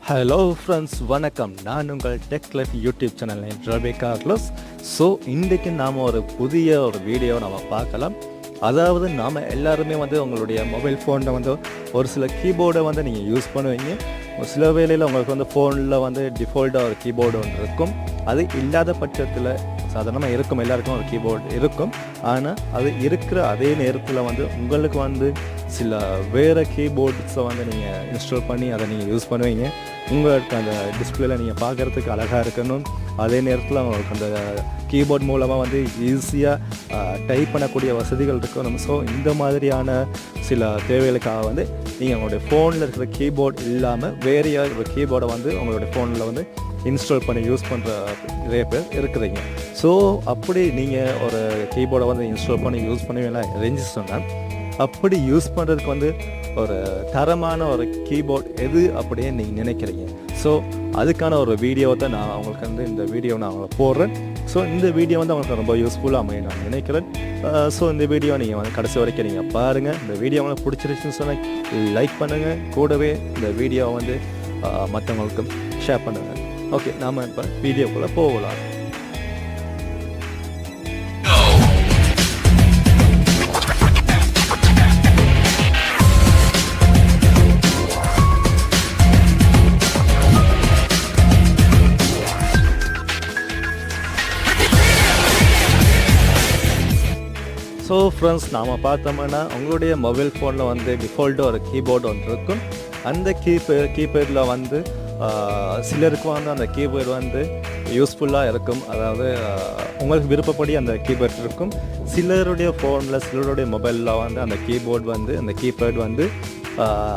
Hello friends, வணக்கம். நான் உங்கள் டெக் லைஃப் யூடியூப் சேனலின் ரபி கார்லோஸ். ஸோ இன்றைக்கு நாம் ஒரு புதிய வீடியோ நம்ம பார்க்கலாம். அதாவது நாம் எல்லாருமே உங்களுடைய மொபைல் ஃபோனில் ஒரு சில கீபோர்டை நீங்கள் யூஸ் பண்ணுவீங்க. சில வேளையில் உங்களுக்கு ஃபோனில் டிஃபால்ட்டாக ஒரு கீபோர்டு ஒன்று இருக்கும். அது இல்லாத பட்சத்தில் சாதாரணமாக இருக்கும், எல்லாருக்கும் ஒரு கீபோர்டு இருக்கும். ஆனால் அது இருக்கிற அதே நேரத்தில் உங்களுக்கு சில வேறு கீபோர்ட்ஸை நீங்கள் இன்ஸ்டால் பண்ணி அதை நீங்கள் யூஸ் பண்ணுவீங்க. உங்களுக்கு அந்த டிஸ்பிளேல நீங்கள் பார்க்குறதுக்கு அழகாக இருக்கணும். அதே நேரத்தில் உங்களுக்கு அந்த கீபோர்ட் மூலமாக ஈஸியாக டைப் பண்ணக்கூடிய வசதிகள் இருக்கணும். ஸோ இந்த மாதிரியான சில தேவைகளுக்காக நீங்கள் உங்களுடைய ஃபோனில் இருக்கிற கீபோர்ட் இல்லாமல் வேறு ஒரு கீபோர்டை உங்களுடைய ஃபோனில் இன்ஸ்டால் பண்ணி யூஸ் பண்ணுற நிறைய பேர் இருக்கிறீங்க. ஸோ அப்படி நீங்கள் ஒரு கீபோர்டை இன்ஸ்டால் பண்ணி யூஸ் பண்ணுவீங்களா ரேஞ்சு சொன்னால், அப்படி யூஸ் பண்ணுறதுக்கு ஒரு தரமான ஒரு கீபோர்ட் எது அப்படியே நீங்கள் நினைக்கிறீங்க. ஸோ அதுக்கான ஒரு வீடியோவை தான் நான் அவங்களுக்கு இந்த வீடியோ நான் அவங்களை போடுறேன். ஸோ இந்த வீடியோ அவங்களுக்கு ரொம்ப யூஸ்ஃபுல்லாக அமைய நான் நினைக்கிறேன். ஸோ இந்த வீடியோ நீங்கள் கடைசி வரைக்கும் நீங்கள் பாருங்கள். இந்த வீடியோ உங்களுக்கு பிடிச்சிருச்சுன்னு சொன்னால் லைக் பண்ணுங்கள். கூடவே இந்த வீடியோ மற்றவங்களுக்கும் ஷேர் பண்ணுங்கள். ஓகே, நாம் இப்போ வீடியோக்குள்ளே போகலாம். ஸோ ஃப்ரெண்ட்ஸ், நாம் பார்த்தோம்னா உங்களுடைய மொபைல் ஃபோனில் டிஃபால்ட்டாக ஒரு கீபோர்டு ஒன்று இருக்கும். அந்த கீபேடில் சிலருக்கு அந்த கீபோர்டு யூஸ்ஃபுல்லாக இருக்கும். அதாவது உங்களுக்கு விருப்பப்படி அந்த கீபோர்ட் இருக்கும். சிலருடைய ஃபோனில் சிலருடைய மொபைலில் அந்த கீபோர்டு அந்த கீபேட்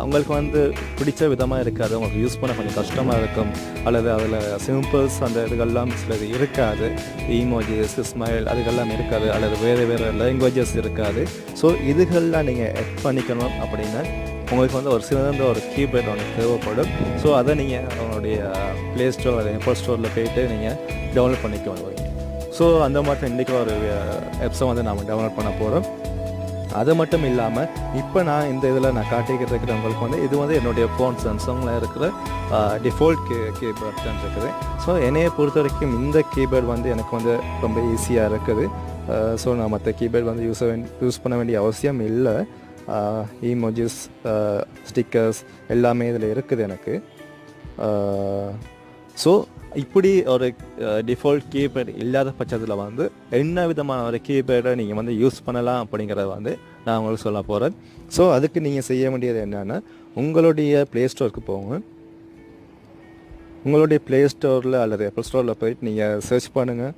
உங்களுக்கு பிடிச்ச விதமாக இருக்காது. உங்களுக்கு யூஸ் பண்ண கொஞ்சம் கஷ்டமாக இருக்கும். அல்லது அதில் சிம்பிள்ஸ் அந்த இதுகள்லாம் சிலது இருக்காது. இமோஜிஸ், ஸ்மைல் அதுக்கெல்லாம் இருக்காது. அல்லது வேறு லாங்குவேஜஸ் இருக்காது. ஸோ இதுகள்லாம் நீங்கள் எட் பண்ணிக்கணும் அப்படின்னா உங்களுக்கு ஒரு சிறந்த ஒரு கீபேட் ஒன்று தேவைப்படும். ஸோ அதை நீங்கள் உங்களுடைய ப்ளே ஸ்டோர் அல்லது ஆப்பிள் ஸ்டோரில் போய்ட்டு நீங்கள் டவுன்லோட் பண்ணிக்க வருவீங்க. ஸோ அந்த மாதிரி இன்றைக்கி ஒரு ஆப்ஸை நாம் டவுன்லோட் பண்ண போகிறோம். அது மட்டும் இல்லாமல் இப்போ நான் இந்த இதில் நான் காட்டிக்கிட்டு உங்களுக்கு இது என்னுடைய ஃபோன் சாம்சங்கில் இருக்கிற டிஃபால்ட் கீபேர்ட் தான் இருக்குது. ஸோ என்னையை பொறுத்த வரைக்கும் இந்த கீபேர்ட் எனக்கு ரொம்ப ஈஸியாக இருக்குது. ஸோ நான் மற்ற கீபேர்ட் யூஸ் பண்ண வேண்டிய அவசியம் இல்லை. இமோஜிஸ், ஸ்டிக்கர்ஸ் எல்லாமே இதில் இருக்குது எனக்கு. ஸோ இப்படி ஒரு டிஃபால்ட் கீபேட் இல்லாத பட்சத்தில் என்ன விதமான ஒரு கீபேடை நீங்கள் யூஸ் பண்ணலாம் அப்படிங்கிறத நான் உங்களுக்கு சொல்ல போகிறேன். ஸோ அதுக்கு நீங்கள் செய்ய வேண்டியது என்னென்னா, உங்களுடைய ப்ளே ஸ்டோருக்கு போங்க. உங்களுடைய ப்ளே ஸ்டோரில் அல்லது ஆப்பிள் ஸ்டோரில் போயிட்டு நீங்கள் சர்ச் பண்ணுங்கள்.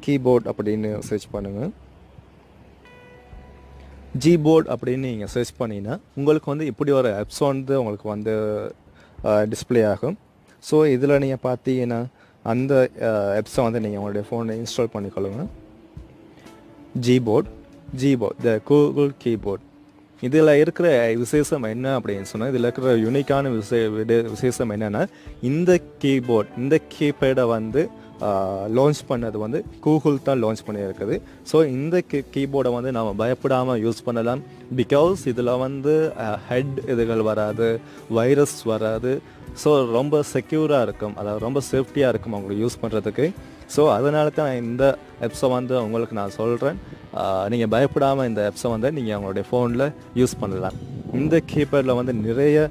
கீபோர்ட் அப்படின்னு சர்ச் பண்ணுங்கள். Gboard அப்படின்னு நீங்கள் சர்ச் பண்ணிங்கன்னா உங்களுக்கு இப்படி ஒரு ஆப்ஸ் உங்களுக்கு டிஸ்பிளே ஆகும். ஸோ இதில் நீங்கள் பார்த்தீங்கன்னா அந்த ஆப்ஸை நீங்கள் உங்களுடைய ஃபோனில் இன்ஸ்டால் பண்ணிக்கொள்ளுங்க. Gboard the Google keyboard. இதில் இருக்கிற விசேஷம் என்ன அப்படின்னு சொன்னால், இதில் இருக்கிற யூனிக்கான விசேஷம் என்னென்னா, இந்த கீபேடை லான்ச் பண்ணது கூகுள் தான் லான்ச் பண்ணியிருக்குது. ஸோ இந்த கீபோர்டை நாம் பயப்படாமல் யூஸ் பண்ணலாம். பிகாஸ் இதில் ஹெட் இதுகள் வராது, வைரஸ் வராது. ஸோ ரொம்ப செக்யூராக இருக்கும், அதாவது ரொம்ப சேஃப்டியாக இருக்கும் அவங்களுக்கு யூஸ் பண்ணுறதுக்கு. ஸோ அதனால தான் இந்த ஆப்ஸை உங்களுக்கு நான் சொல்கிறேன். நீங்கள் பயப்படாமல் இந்த ஆப்ஸை நீங்கள் உங்களுடைய ஃபோனில் யூஸ் பண்ணலாம். இந்த கீபேடில் நிறைய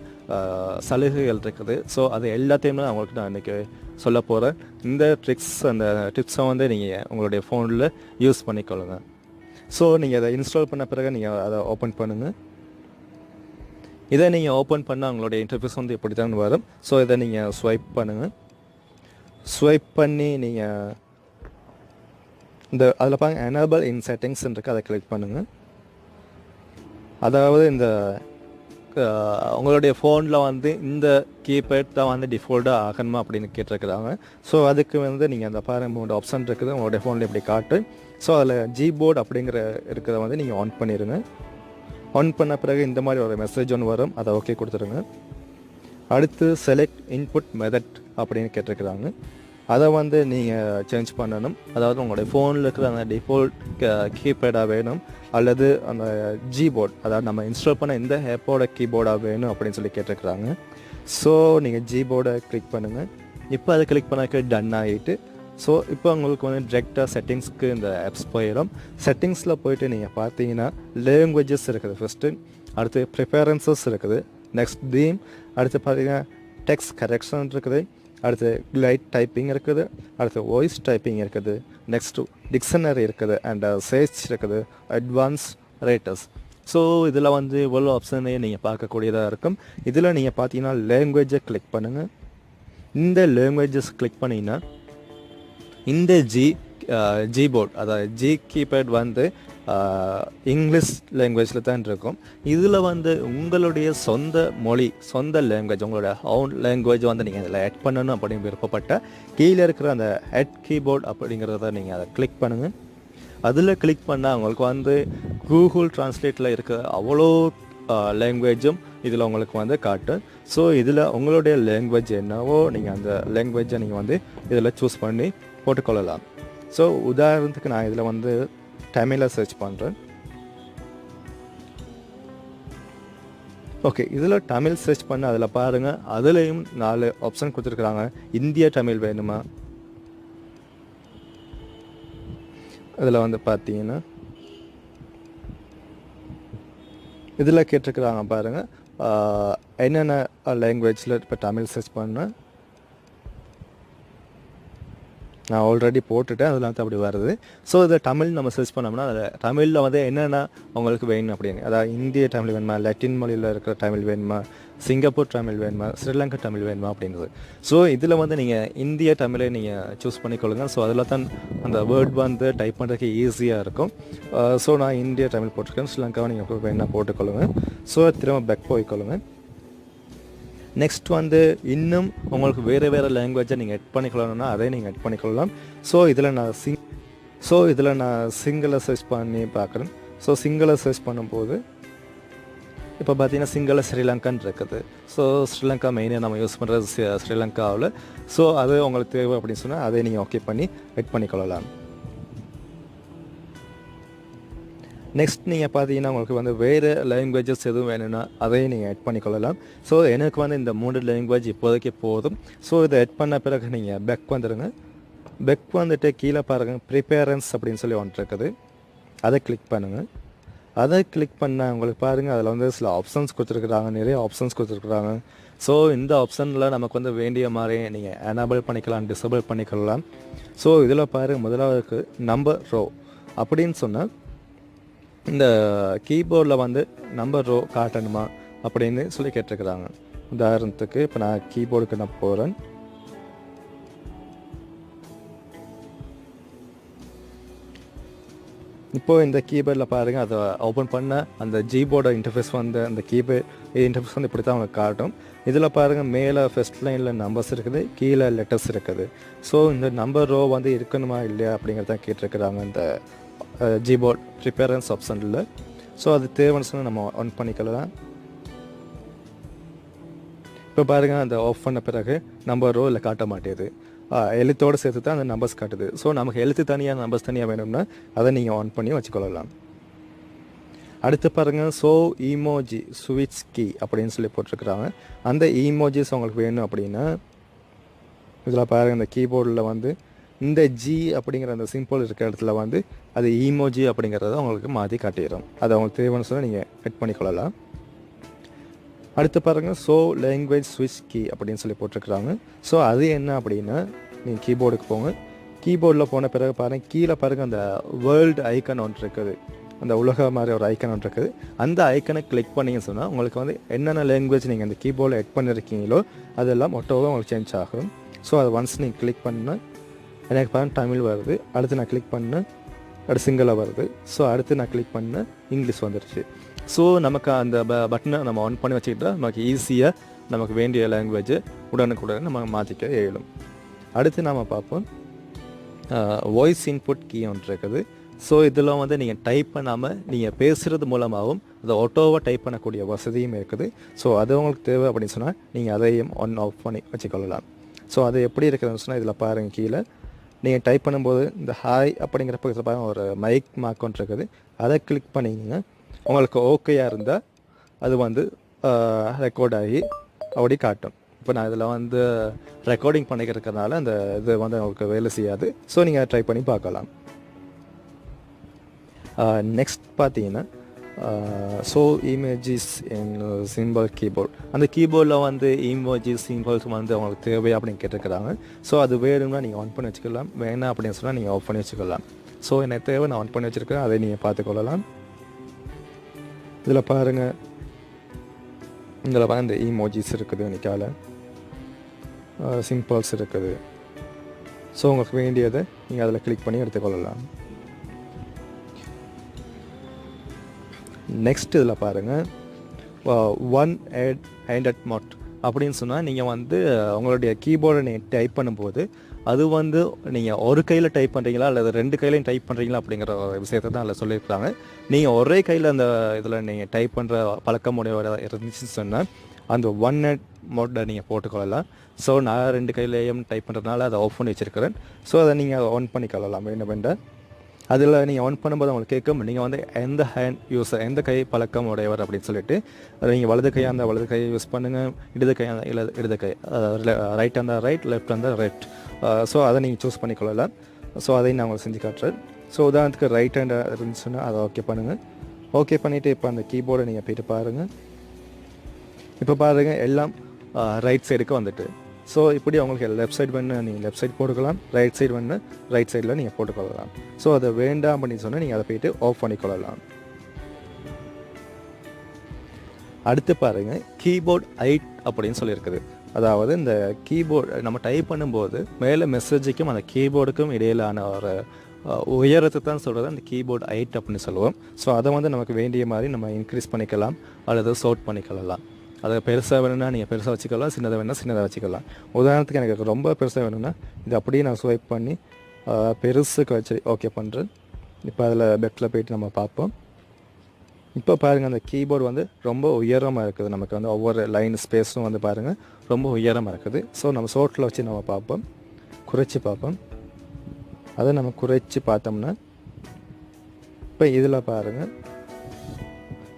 சலுகைகள் இருக்குது. ஸோ அது எல்லாத்தையுமே அவங்களுக்கு நான் இன்றைக்கி சொல்ல போகிறேன். இந்த அந்த டிப்ஸை நீங்கள் உங்களுடைய ஃபோனில் யூஸ் பண்ணிக்கொள்ளுங்க. ஸோ நீங்கள் அதை இன்ஸ்டால் பண்ண பிறகு நீங்கள் அதை ஓப்பன் பண்ணுங்கள். இதை நீங்கள் ஓப்பன் பண்ணால் உங்களுடைய இன்டர்ஃபேஸ் இப்படி தான் வரும். ஸோ இதை நீங்கள் ஸ்வைப் பண்ணுங்கள். ஸ்வைப் பண்ணி நீங்கள் அதில் பாருங்க, எனேபிள் இன் செட்டிங்ஸ் இருக்குது, அதை கிளிக் பண்ணுங்கள். அதாவது உங்களுடைய ஃபோனில் இந்த கீபேட் தான் டிஃபால்ட்டாக ஆகணுமா அப்படின்னு கேட்டிருக்கிறாங்க. ஸோ அதுக்கு நீங்கள் அந்த பாருங்க ஆப்ஷன் இருக்குது உங்களுடைய ஃபோனில் இப்படி காட்டு. ஸோ அதில் Gboard அப்படிங்கிற இருக்கிறத நீங்கள் ஆன் பண்ணிடுங்க. ஆன் பண்ண பிறகு இந்த மாதிரி ஒரு மெசேஜ் ஒன்று வரும், அதை ஓகே கொடுத்துருங்க. அடுத்து செலக்ட் இன்புட் மெத்தட் அப்படின்னு கேட்டிருக்கிறாங்க. அதை நீங்கள் சேஞ்ச் பண்ணணும். அதாவது உங்களுடைய ஃபோனில் இருக்கிற அந்த டிஃபால்ட் கீபேடாக வேணும், அல்லது அந்த Gboard, அதாவது நம்ம இன்ஸ்டால் பண்ண இந்த ஆப்போட கீபோர்டாக வேணும் அப்படின்னு சொல்லி கேட்டிருக்கிறாங்க. ஸோ நீங்கள் ஜிபோர்டை கிளிக் பண்ணுங்கள். இப்போ அதை கிளிக் பண்ணாக்க டன் ஆகிட்டு ஸோ இப்போ உங்களுக்கு வந்து டிரெக்டாக செட்டிங்ஸ்க்கு இந்த ஆப்ஸ் போயிடும். செட்டிங்ஸில் போயிட்டு நீங்கள் பார்த்தீங்கன்னா லாங்குவேஜஸ் இருக்குது ஃபஸ்ட்டு, அடுத்து ப்ரிஃபரன்சஸ் இருக்குது, நெக்ஸ்ட் தீம், அடுத்து பார்த்தீங்கன்னா டெக்ஸ்ட் கரெக்ஷன் இருக்குது, அடுத்து லைட் டைப்பிங் இருக்குது, அடுத்து வாய்ஸ் டைப்பிங் இருக்குது, நெக்ஸ்ட்டு டிக்ஷனரி இருக்குது, அண்ட் சர்ச் இருக்குது, அட்வான்ஸ் ரேட்டர்ஸ். ஸோ இதில் வந்து இவ்வளோ ஆப்ஷனையும் நீங்கள் பார்க்கக்கூடியதாக இருக்கும். இதில் நீங்கள் பார்த்தீங்கன்னா லாங்குவேஜை கிளிக் பண்ணுங்கள். இந்த லாங்குவேஜஸ் கிளிக் பண்ணிங்கன்னா இந்த ஜிபோர்ட் அதாவது ஜி கீபேட் வந்து இங்கிலீஷ் லாங்குவேஜில் தான் இருக்கும். இதில் வந்து உங்களுடைய சொந்த மொழி, சொந்த லாங்குவேஜ், உங்களோட ஓன் லாங்குவேஜ் வந்து நீங்கள் அதில் ஆட் பண்ணணும் அப்படின்னு விருப்பப்பட்ட கீழே இருக்கிற அந்த ஹெட் கீபோர்ட் அப்படிங்கிறத நீங்கள் அதை கிளிக் பண்ணுங்கள். அதில் கிளிக் பண்ணால் உங்களுக்கு வந்து கூகுள் டிரான்ஸ்லேட்டில் இருக்க அவ்வளோ லாங்குவேஜும் இதில் உங்களுக்கு வந்து காட்டும். ஸோ இதில் உங்களுடைய லாங்குவேஜ் என்னவோ நீங்கள் அந்த லாங்குவேஜை நீங்கள் வந்து இதில் சூஸ் பண்ணி போட்டுக்கொள்ளலாம். ஸோ உதாரணத்துக்கு நான் இதில் வந்து தமிழை சர்ச் பண்ணுறேன். ஓகே, இதில் தமிழ் சர்ச் பண்ண அதில் பாருங்கள், அதுலேயும் 4 ஆப்ஷன் கொடுத்துருக்குறாங்க. இந்திய தமிழ் வேணுமா, அதில் வந்து பார்த்தீங்கன்னா இதில் கேட்டிருக்கிறாங்க பாருங்கள் என்னென்ன லாங்குவேஜில் இப்போ தமிழ் சர்ச் பண்ணேன். நான் ஆல்ரெடி போட்டுட்டேன், அதில் வந்து அப்படி வருது. ஸோ இதை தமிழ் நம்ம சர்ச் பண்ணோம்னா அதில் தமிழில் வந்து என்னென்ன உங்களுக்கு வேணும் அப்படின்னு, அதாவது இந்திய தமிழ் வேணுமா, லட்டின் மொழியில் இருக்கிற தமிழ் வேணுமா, சிங்கப்பூர் தமிழ் வேணுமா, ஸ்ரீலங்கா தமிழ் வேணுமா அப்படின்றது. ஸோ இதில் வந்து நீங்கள் இந்திய தமிழை நீங்கள் சூஸ் பண்ணிக்கொள்ளுங்கள். ஸோ அதில் தான் அந்த வேர்ட் வந்து டைப் பண்ணுறதுக்கு ஈஸியாக இருக்கும். ஸோ நான் இந்திய தமிழ் போட்டிருக்கேன். ஸ்ரீலங்காவை நீங்கள் வேணால் போட்டுக்கொள்ளுங்கள். ஸோ திரும்ப பேக் போய்க்கொள்ளுங்கள். நெக்ஸ்ட் வந்து இன்னும் உங்களுக்கு வேறு லாங்குவேஜை நீங்கள் எட் பண்ணிக்கொள்ளணும்னா அதை நீங்கள் எட் பண்ணிக்கொள்ளலாம். ஸோ இதில் நான் சிங்கிளை சர்ச் பண்ணி பார்க்குறேன். ஸோ சிங்கிளை சர்ச் பண்ணும்போது இப்போ பார்த்தீங்கன்னா சிங்கள ஸ்ரீலங்கான்னு இருக்குது. ஸோ ஸ்ரீலங்கா மெயினாக நம்ம யூஸ் பண்ணுறது ஸ்ரீலங்காவில். ஸோ அது உங்களுக்கு தேவை அப்படின்னு சொன்னால் அதை நீங்கள் ஓகே பண்ணி எட் பண்ணிக்கொள்ளலாம். நெக்ஸ்ட் நீங்கள் பார்த்தீங்கன்னா உங்களுக்கு வந்து வேறு லாங்குவேஜஸ் எதுவும் வேணும்னா அதையும் நீங்கள் எட் பண்ணிக்கொள்ளலாம். ஸோ எனக்கு வந்து இந்த 3 லாங்குவேஜ் இப்போதைக்கு போதும். ஸோ இதை எட் பண்ண பிறகு நீங்கள் பேக் வந்துடுங்க. பேக் வந்துட்டு கீழே பாருங்கள் ப்ரிஃபரன்ஸ் அப்படின்னு சொல்லி ஒன்று இருக்குது, அதை கிளிக் பண்ணுங்கள். அதை கிளிக் பண்ணால் உங்களுக்கு பாருங்கள் அதில் வந்து சில ஆப்ஷன்ஸ் கொடுத்துருக்குறாங்க, நிறைய ஆப்ஷன்ஸ் கொடுத்துருக்குறாங்க. ஸோ இந்த ஆப்ஷனில் நமக்கு வந்து வேண்டிய மாதிரி நீங்கள் எனேபிள் பண்ணிக்கலாம், டிசேபிள் பண்ணிக்கலாம். ஸோ இதில் பாருங்கள் முதலாவதுக்கு நம்பர் ரோ அப்படின்னு சொன்னால் இந்த கீபோர்டில் வந்து நம்பர் ரோ காட்டணுமா அப்படின்னு சொல்லி கேட்டிருக்கிறாங்க. உதாரணத்துக்கு இப்போ நான் கீபோர்டுக்கு நான் போகிறேன். இப்போது இந்த கீபோர்டில் பாருங்கள், அதை ஓப்பன் பண்ண அந்த ஜிபோர்டோட இன்டர்ஃபேஸ் வந்து அந்த கீபோர்ட் இன்டர்ஃபேஸ் வந்து இப்படி தான் அவங்க காட்டும். இதில் பாருங்கள் மேலே ஃபர்ஸ்ட் லைனில் நம்பர்ஸ் இருக்குது, கீழே லெட்டர்ஸ் இருக்குது. ஸோ இந்த நம்பர் ரோ வந்து இருக்கணுமா இல்லையா அப்படிங்கிறத கேட்டிருக்கிறாங்க இந்த ஜிபோர்ட் ப்ரிஃபரன்ஸ் ஆப்ஷனில். ஸோ அது தேவைன்னு சொன்னால் நம்ம ஆன் பண்ணிக்கலாம். இப்போ பாருங்கள் அந்த ஆஃப் பண்ண பிறகு நம்பர் ரோ இல்லை காட்ட மாட்டேது, எழுத்தோடு சேர்த்து தான் அந்த நம்பர்ஸ் காட்டுது. ஸோ நமக்கு எழுத்து தனியாக நம்பர்ஸ் தனியாக வேணும்னா அதை நீங்கள் ஆன் பண்ணி வச்சுக்கொள்ளலாம். அடுத்து பாருங்கள் ஸோ ஈமோஜி ஸ்விட்ச் கீ அப்படின்னு சொல்லி போட்டிருக்கிறாங்க. அந்த ஈமோஜிஸ் உங்களுக்கு வேணும் அப்படின்னா இதில் பாருங்கள் இந்த கீபோர்டில் வந்து இந்த ஜி அப்படிங்கிற அந்த சிம்பிள் இருக்கிற இடத்துல வந்து அது ஈமோஜி அப்படிங்கிறத உங்களுக்கு மாற்றி காட்டிடும். அதை அவங்களுக்கு தேவைன்னு சொன்னால் நீங்கள் எட் பண்ணிக்கொள்ளலாம். அடுத்து பாருங்கள் ஸோ லாங்குவேஜ் ஸ்விட்ச் கீ அப்படின்னு சொல்லி போட்டிருக்கிறாங்க. ஸோ அது என்ன அப்படின்னா நீங்கள் கீபோர்டுக்கு போங்க. கீபோர்டில் போன பிறகு பாருங்கள் கீழே பாருங்கள் அந்த வேர்ல்டு ஐக்கன் ஒன்று இருக்குது, அந்த உலக மாதிரி ஒரு ஐக்கன் ஒன்று இருக்குது. அந்த ஐக்கனை கிளிக் பண்ணிங்கன்னு சொன்னால் உங்களுக்கு வந்து என்னென்ன லாங்குவேஜ் நீங்கள் அந்த கீபோர்டில் எட் பண்ணியிருக்கீங்களோ அதெல்லாம் மொத்தமாக உங்களுக்கு சேஞ்ச் ஆகும். ஸோ அதை ஒன்ஸ் நீங்கள் கிளிக் பண்ணால் எனக்கு பாருங்கள் தமிழ் வருது, அடுத்து நான் கிளிக் பண்ணேன் அடுத்து சிங்களம் வருது. ஸோ அடுத்து நான் கிளிக் பண்ணேன் இங்கிலீஷ் வந்துடுச்சு. ஸோ நமக்கு அந்த பட்டனை நம்ம ஆன் பண்ணி வச்சுக்கிட்டா நமக்கு ஈஸியாக நமக்கு வேண்டிய லாங்குவேஜை உடனுக்குடனே நம்ம மாற்றிக்க இயலும். அடுத்து நாம் பார்ப்போம் வாய்ஸ் இன்புட் கீ ஒன்று இருக்குது. ஸோ இதெல்லாம் வந்து நீங்கள் டைப் பண்ணாமல் நீங்கள் பேசுகிறது மூலமாகவும் அதை ஆட்டோவாக டைப் பண்ணக்கூடிய வசதியும் இருக்குது. ஸோ அது உங்களுக்கு தேவை அப்படின்னு சொன்னால் நீங்கள் அதையும் ஆன் ஆஃப் பண்ணி வச்சுக்கொள்ளலாம். ஸோ அது எப்படி இருக்குதுன்னு சொன்னால் இதில் பாருங்கள் கீழே நீங்கள் டைப் பண்ணும்போது இந்த ஹாய் அப்படிங்கிற பக்கத்தில் பாருங்கள் ஒரு மைக் மார்க் ஒன்று இருக்குது, அதை கிளிக் பண்ணிங்கன்னா உங்களுக்கு ஓகேயாக இருந்தால் அது வந்து ரெக்கார்ட் ஆகி அப்படி காட்டும். இப்போ நான் இதில் வந்து ரெக்கார்டிங் பண்ணிக்கிறதுனால அந்த இது வந்து உங்களுக்கு வேலை செய்யாது. ஸோ நீங்கள் ட்ரை பண்ணி பார்க்கலாம். நெக்ஸ்ட் பார்த்தீங்கன்னா ஸோ இமேஜஸ் இன் சிம்பிள் கீபோர்ட். அந்த கீபோர்டில் வந்து இமோஜிஸ் சிம்பிள்ஸ் வந்து அவங்களுக்கு தேவை அப்படின்னு கேட்டிருக்கிறாங்க. ஸோ அது வேணும்னா நீங்கள் ஆன் பண்ணி வச்சுக்கலாம், வேணாம் அப்படின்னு சொன்னால் நீங்கள் ஆஃப் பண்ணி வச்சுக்கலாம். ஸோ எனக்கு தேவை, நான் ஆன் பண்ணி வச்சுருக்கேன், அதை நீங்கள் பார்த்துக்கொள்ளலாம். இதில் பாருங்கள், இதில் பாருங்கள் இந்த இமோஜிஸ் இருக்குது, நிற்கால சிம்பிள்ஸ் இருக்குது. ஸோ உங்களுக்கு வேண்டியதை நீங்கள் அதில் கிளிக் பண்ணி எடுத்துக்கொள்ளலாம். நெக்ஸ்ட் இதில் பாருங்கள், ஒன் ஹேண்டட் மோட் அப்படின்னு சொன்னால் நீங்கள் வந்து உங்களுடைய கீபோர்டை நீங்கள் டைப் பண்ணும்போது அது வந்து நீங்கள் ஒரு கையில் டைப் பண்ணுறீங்களா அல்லது 2 கையிலையும் டைப் பண்ணுறீங்களா அப்படிங்கிற விஷயத்தை தான் அதில் சொல்லியிருக்காங்க. நீங்கள் ஒரே கையில் அந்த இதில் நீங்கள் டைப் பண்ணுற பழக்கமுடைய இருந்துச்சுன்னு சொன்னால் அந்த ஒன் ஹேண்ட் மோட்டை நீங்கள் போட்டுக்கொள்ளலாம். ஸோ நான் 2 கையிலையும் டைப் பண்ணுறதுனால அதை ஆஃப் பண்ணி வச்சுருக்கிறேன். ஸோ அதை நீங்கள் ஆன் பண்ணிக்கொள்ளலாம் வேண்டும் என்றால். அதில் நீங்கள் ஆன் பண்ணும்போது அவங்களுக்கு கேட்கும், நீங்கள் வந்து எந்த ஹேண்ட் யூஸர், எந்த கை பழக்கம் உடையவர் அப்படின்னு சொல்லிட்டு நீங்கள் வலது கையாக இருந்தால் வலது கையை யூஸ் பண்ணுங்கள், இடது கையாக இருந்தால் இடது கை, ரைட் இருந்தால் ரைட், லெஃப்ட் இருந்தால் ரைட். ஸோ அதை நீங்கள் சூஸ் பண்ணிக்கொள்ளலாம். ஸோ அதையும் நான் உங்களுக்கு செஞ்சு காட்டுறேன். ஸோ உதாரணத்துக்கு ரைட் ஹேண்ட் இருந்துச்சுன்னா அதை ஓகே பண்ணுங்கள். ஓகே பண்ணிவிட்டு இப்போ அந்த கீபோர்டை நீங்கள் போய்ட்டு பாருங்கள். இப்போ பாருங்கள் எல்லாம் ரைட் சைடுக்கு வந்துட்டு. ஸோ இப்படி உங்களுக்கு லெஃப்ட் சைடு வேணுன்னா நீங்கள் லெஃப்ட் சைடு போட்டுக்கலாம், ரைட் சைடு வேணுன்னா ரைட் சைடில் நீங்கள் போட்டுக்கொள்ளலாம். ஸோ அதை வேண்டாம் அப்படின்னு சொன்னால் நீங்கள் அதை போய்ட்டு ஆஃப் பண்ணிக்கொள்ளலாம். அடுத்து பாருங்கள், கீபோர்ட் ஹைட் அப்படின்னு சொல்லியிருக்குது. அதாவது இந்த கீபோர்டு நம்ம டைப் பண்ணும்போது மேலே மெசேஜுக்கும் அந்த கீபோர்டுக்கும் இடையிலான ஒரு உயரத்தை தான் சொல்கிறது அந்த கீபோர்டு ஹைட் அப்படின்னு சொல்லுவோம். ஸோ அதை வந்து நமக்கு வேண்டிய மாதிரி நம்ம இன்க்ரீஸ் பண்ணிக்கலாம் அல்லது ஷார்ட் பண்ணிக்கலாம். அதை பெருசாக வேணும்னா நீங்கள் பெருசாக வச்சுக்கலாம், சின்னதாக வேணும்னா சின்னதாக வச்சுக்கலாம். உதாரணத்துக்கு எனக்கு ரொம்ப பெருசாக வேணும்னா இது அப்படியே நான் ஸ்வைப் பண்ணி பெருசுக்கு வச்சு ஓகே பண்ணுறேன். இப்போ அதில் பெட்டில் போய்ட்டு நம்ம பார்ப்போம். இப்போ பாருங்கள், அந்த கீபோர்டு வந்து ரொம்ப உயரமாக இருக்குது. நமக்கு வந்து ஒவ்வொரு லைன் ஸ்பேஸும் வந்து பாருங்கள் ரொம்ப உயரமாக இருக்குது. ஸோ நம்ம ஷார்ட்டில் வச்சு நம்ம பார்ப்போம், குறைச்சி பார்ப்போம். அதை நம்ம குறைச்சி பார்த்தோம்னா இப்போ இதில் பாருங்கள்,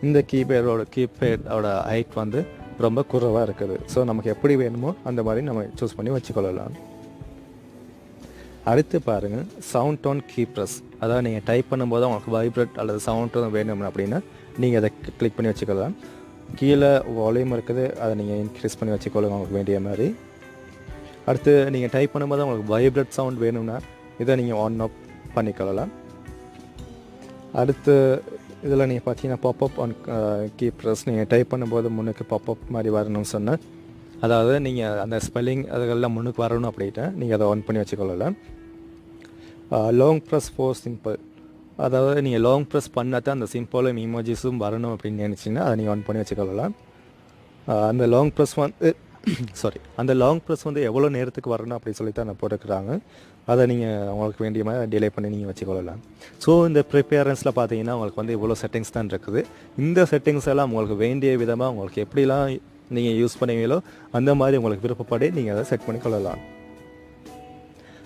இந்த கீபேடோட ஹைட் வந்து ரொம்ப குறைவாக இருக்குது. ஸோ நமக்கு எப்படி வேணுமோ அந்த மாதிரி நம்ம சூஸ் பண்ணி வச்சுக்கொள்ளலாம். அடுத்து பாருங்கள், சவுண்ட் டோன் கீப்ரஸ். அதாவது நீங்கள் டைப் பண்ணும்போது உங்களுக்கு வைப்ரேட் அல்லது சவுண்ட் டோன் வேணும் அப்படின்னா நீங்கள் அதை கிளிக் பண்ணி வச்சுக்கலாம். கீழே வால்யூம் இருக்குது, அதை நீங்கள் இன்க்ரீஸ் பண்ணி வச்சுக்கொள்ளுங்க உங்களுக்கு வேண்டிய மாதிரி. அடுத்து நீங்கள் டைப் பண்ணும்போது உங்களுக்கு வைப்ரேட் சவுண்ட் வேணும்னா இதை நீங்கள் ஆன் ஆஃப் பண்ணிக்கொள்ளலாம். அடுத்து இதில் நீங்கள் பார்த்தீங்கன்னா பாப்அப் ஆன் கீப்ரஸ். நீங்கள் டைப் பண்ணும்போது முன்னுக்கு பாப்அப் மாதிரி வரணும்னு சொன்னால், அதாவது நீங்கள் அந்த ஸ்பெல்லிங் அதெல்லாம் முன்னுக்கு வரணும் அப்படின்ட்டு நீங்கள் அதை ஆன் பண்ணி வச்சுக்கொள்ளலாம். Long press for simple. அதாவது நீங்கள் லாங் ப்ரெஸ் பண்ணால் தான் அந்த சிம்பிளும் இமோஜிஸும் வரணும் அப்படின்னு நினச்சிங்கன்னா அதை நீங்கள் ஆன் பண்ணி வச்சுக்கொள்ளலாம். அந்த லாங் ப்ரெஸ் வந்து அந்த லாங் ப்ரெஸ் வந்து எவ்வளோ நேரத்துக்கு வரணும் அப்படின்னு சொல்லி தான் நான் போட்டுக்கிறாங்க. அதை நீங்கள் உங்களுக்கு வேண்டிய மாதிரி டிலே பண்ணி நீங்கள் வச்சுக்கொள்ளலாம். ஸோ இந்த ப்ரிப்பேரன்ஸில் பார்த்தீங்கன்னா உங்களுக்கு வந்து இவ்வளோ செட்டிங்ஸ் தான் இருக்குது. இந்த செட்டிங்ஸ் எல்லாம் உங்களுக்கு வேண்டிய விதமாக உங்களுக்கு எப்படிலாம் நீங்கள் யூஸ் பண்ணுவீங்களோ அந்த மாதிரி உங்களுக்கு விருப்பப்படி நீங்கள் அதை செட் பண்ணி கொள்ளலாம்.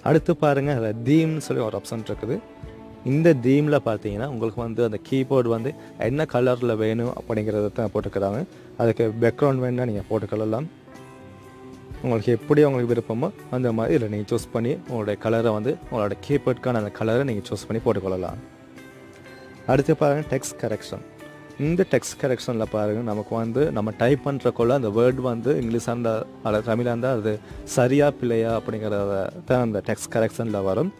அடுத்து பாருங்கள், அதில் தீம்னு சொல்லி ஒரு ஆப்ஷன் இருக்குது. இந்த தீமில் பார்த்தீங்கன்னா உங்களுக்கு வந்து அந்த கீபோர்டு வந்து என்ன கலரில் வேணும் அப்படிங்கிறத தான் போட்டுக்கிறாங்க. அதுக்கு பேக்ரவுண்ட் வேணுன்னா நீங்கள் போட்டுக்கொள்ளலாம். உங்களுக்கு எப்படி உங்களுக்கு விருப்பமோ அந்த மாதிரி இதில் நீங்கள் சூஸ் பண்ணி உங்களுடைய கலரை வந்து உங்களோட கீபோர்டுக்கான அந்த கலரை நீங்கள் சூஸ் பண்ணி போட்டுக்கொள்ளலாம். அடுத்து பாருங்கள், டெக்ஸ்ட் கரெக்ஷன். இந்த டெக்ஸ்ட் கரெக்ஷனில் பாருங்கள், நமக்கு வந்து நம்ம டைப் பண்ணுறக்குள்ள அந்த வேர்டு வந்து இங்கிலீஷாக இருந்தால் அல்லது தமிழாக இருந்தால் அது சரியாக பிள்ளையா அப்படிங்கிறத தான் அந்த டெக்ஸ்ட் கரெக்ஷனில் வரும்.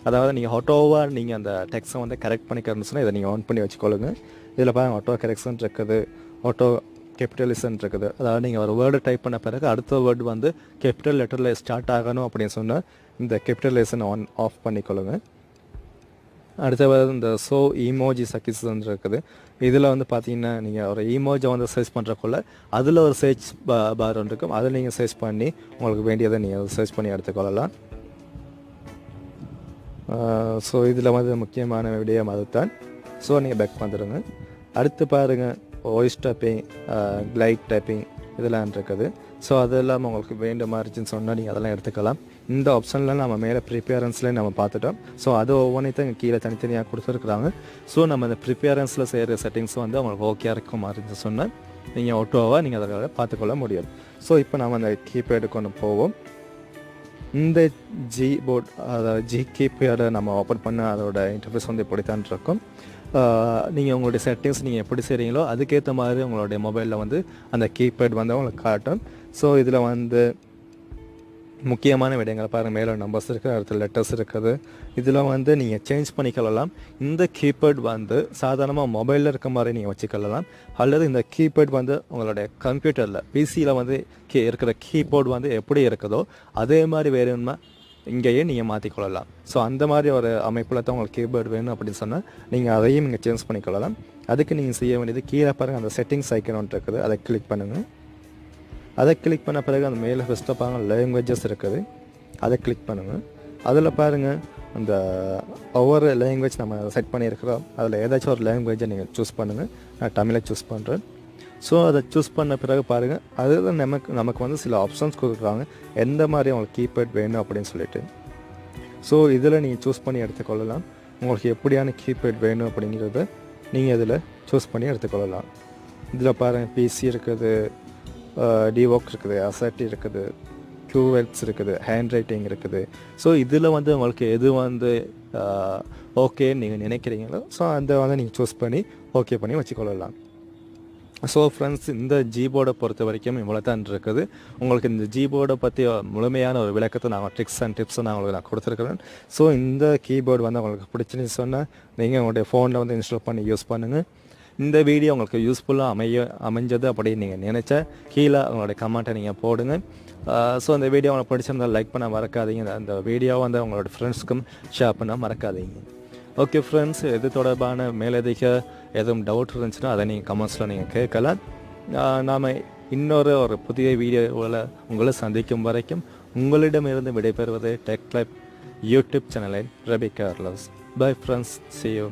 அதாவது நீங்கள் ஆட்டோவாக நீங்கள் அந்த டெக்ஸ்ட்டை வந்து கரெக்ட் பண்ணிக்கிறதுன்னு சொன்னால் இதை நீங்கள் ஆன் பண்ணி வச்சுக்கொள்ளுங்க. இதில் பாருங்கள் ஆட்டோ கரெக்ஷன் இருக்குது, ஆட்டோ கேபிட்டலிசன் இருக்குது. அதாவது நீங்கள் ஒரு வேர்டு டைப் பண்ண பிறகு அடுத்த வேர்டு வந்து கேபிட்டல் லெட்டரில் ஸ்டார்ட் ஆகணும் அப்படின்னு சொன்னால் இந்த கேபிட்டலைசன் ஆஃப் பண்ணிக்கொள்ளுங்க. அடுத்த இந்த ஸோ இமோஜி சக்கிஸ்ன்னு இருக்குது. இதில் வந்து பார்த்தீங்கன்னா நீங்கள் ஒரு இமோஜை வந்து சர்ச் பண்ணுறக்குள்ள அதில் ஒரு சர்ச் பார் ஒன்று இருக்கும், அதில் நீங்கள் சர்ச் பண்ணி உங்களுக்கு வேண்டியதை நீங்கள் சர்ச் பண்ணி எடுத்துக்கொள்ளலாம். ஸோ இதில் வந்து முக்கியமான விடயம் அதுதான். ஸோ நீங்கள் பேக் வந்துடுங்க. அடுத்து பாருங்கள், வாய்ஸ் டைப்பிங், கிளைட் டைப்பிங் இதெல்லாம் இருக்குது. ஸோ அதெல்லாம் உங்களுக்கு வேண்டிய மாதிரிச்சின்னு சொன்னால் நீங்கள் அதெல்லாம் எடுத்துக்கலாம். இந்த ஆப்ஷனில் நம்ம மேலே ப்ரிப்பேரன்ஸ்லேயே நம்ம பார்த்துட்டோம். ஸோ அது ஒவ்வொன்றையும் இங்கே கீழே தனித்தனியாக கொடுத்துருக்குறாங்க. ஸோ நம்ம இந்த ப்ரிப்பேரன்ஸில் செய்கிற செட்டிங்ஸ் வந்து அவங்களுக்கு ஓகே இருக்கும் மாதிரி சொன்னால் நீங்கள் ஆட்டோவாக நீங்கள் அதை பார்த்துக்கொள்ள முடியும். ஸோ இப்போ நாம் அந்த கீபேடு கொண்டு போவோம். இந்த Gboard அதாவது G கீபேடை நம்ம ஓப்பன் பண்ண அதோட இன்டர்ஃபேஸ் வந்து இப்படித்தான் இருக்கும். நீங்கள் உங்களுடைய செட்டிங்ஸ் நீங்கள் எப்படி செய்கிறீங்களோ அதுக்கேற்ற மாதிரி உங்களுடைய மொபைலில் வந்து அந்த கீபேட் வந்து உங்களுக்கு காட்டும். ஸோ இதில் வந்து முக்கியமான விடயங்களை பாருங்கள், மேலே நம்பர்ஸ் இருக்குது, அடுத்த லெட்டர்ஸ் இருக்குது. இதில் வந்து நீங்கள் சேஞ்ச் பண்ணிக்கொள்ளலாம். இந்த கீபேட் வந்து சாதாரணமாக மொபைலில் இருக்க மாதிரி நீங்கள் வச்சுக்கொள்ளலாம். அல்லது இந்த கீபேட் வந்து உங்களுடைய கம்ப்யூட்டரில் பிசியில் வந்து இருக்கிற கீபோர்டு வந்து எப்படி இருக்குதோ அதே மாதிரி வேணும்னா இங்கேயே நீங்கள் மாற்றிக்கொள்ளலாம். ஸோ அந்த மாதிரி ஒரு அமைப்பில் தான் உங்களுக்கு கீபோர்டு வேணும் அப்படின்னு சொன்னால் நீங்கள் அதையும் நீங்கள் சேஞ்ச் பண்ணிக்கொள்ளலாம். அதுக்கு நீங்கள் செய்ய வேண்டியது கீழே பாருங்கள், அந்த செட்டிங்ஸ் ஐக்கன் ஒன்று இருக்குது, அதை கிளிக் பண்ணுங்கள். அதை கிளிக் பண்ண பிறகு அந்த மேலே ஃபஸ்ட்டாக பாருங்கள் லாங்குவேஜஸ் இருக்குது, அதை கிளிக் பண்ணுங்கள். அதில் பாருங்கள் அந்த ஒவ்வொரு லாங்குவேஜ் நம்ம செட் பண்ணியிருக்கிறோம், அதில் ஏதாச்சும் ஒரு லாங்குவேஜை நீங்கள் சூஸ் பண்ணுங்கள். நான் தமிழை சூஸ் பண்ணுறேன். ஸோ அதை சூஸ் பண்ண பிறகு பாருங்கள், அதில் நமக்கு வந்து சில ஆப்ஷன்ஸ் கொடுக்குறாங்க எந்த மாதிரி உங்களுக்கு கீபேட் வேணும் அப்படின்னு சொல்லிட்டு. ஸோ இதில் நீங்கள் சூஸ் பண்ணி எடுத்துக்கொள்ளலாம். உங்களுக்கு எப்படியான கீபேட் வேணும் அப்படிங்கிறத நீங்கள் இதில் சூஸ் பண்ணி எடுத்துக்கொள்ளலாம். இதில் பாருங்கள் பிசி இருக்குது, டிவோக் இருக்குது, அசட்டி இருக்குது, QWERTY இருக்குது, ஹேண்ட் ரைட்டிங் இருக்குது. ஸோ இதில் வந்து உங்களுக்கு எது வந்து ஓகேன்னு நீங்கள் நினைக்கிறீங்களோ ஸோ அதை வந்து நீங்கள் சூஸ் பண்ணி ஓகே பண்ணி வச்சுக்கொள்ளலாம். ஸோ ஃப்ரெண்ட்ஸ், இந்த Gboard பொறுத்த வரைக்கும் இவ்வளோ தான் இருக்குது. உங்களுக்கு இந்த Gboard பற்றி முழுமையான ஒரு விளக்கத்தை ட்ரிக்ஸ் அண்ட் டிப்ஸை நான் கொடுத்துருக்குறேன். ஸோ இந்த கீபோர்டு வந்து உங்களுக்கு பிடிச்சுன்னு சொன்னால் நீங்கள் உங்களுடைய ஃபோனில் வந்து இன்ஸ்டால் பண்ணி யூஸ் பண்ணுங்கள். இந்த வீடியோ உங்களுக்கு யூஸ்ஃபுல்லாக அமைஞ்சது அப்படின்னு நீங்கள் நினச்சா கீழே உங்களுடைய கமெண்ட்டை நீங்கள் போடுங்க. ஸோ அந்த வீடியோ உங்களுக்கு பிடிச்சிருந்தால் லைக் பண்ண மறக்காதீங்க. அந்த வீடியோ வந்து உங்களோட ஃப்ரெண்ட்ஸ்க்கும் ஷேர் பண்ண மறக்காதீங்க. ஓகே ஃப்ரெண்ட்ஸ், இது தொடர்பான மேலதிக எதுவும் டவுட் இருந்துச்சுன்னா அதை நீங்கள் கமெண்ட்ஸில் நீங்கள் கேட்கலாம். நாம் இன்னொரு புதிய வீடியோவில் உங்களை சந்திக்கும் வரைக்கும் உங்களிடமிருந்து விடைபெறுவது டெக் லைஃப் யூடியூப் சேனலில் Rabi Carlos. Bye friends, see you.